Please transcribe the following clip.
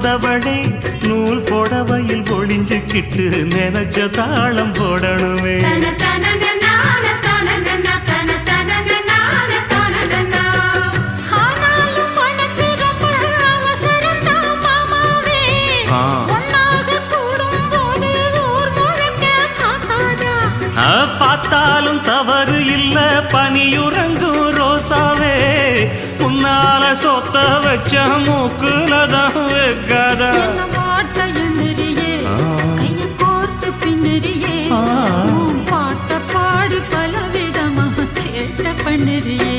வந்தவளே நூல் புடவையில் ஒளிஞ்சுக்கிட்டு நினைச்ச தாளம் போடணுமே. பார்த்தாலும் தவறு இல்ல பனியுறங்கும் ரோசாவே, உன்னால சொத்த வச்ச மூக்குலதான் வைக்காதா. பாட்ட பாடி பல விதமா சேட்ட பண்ணிரியே.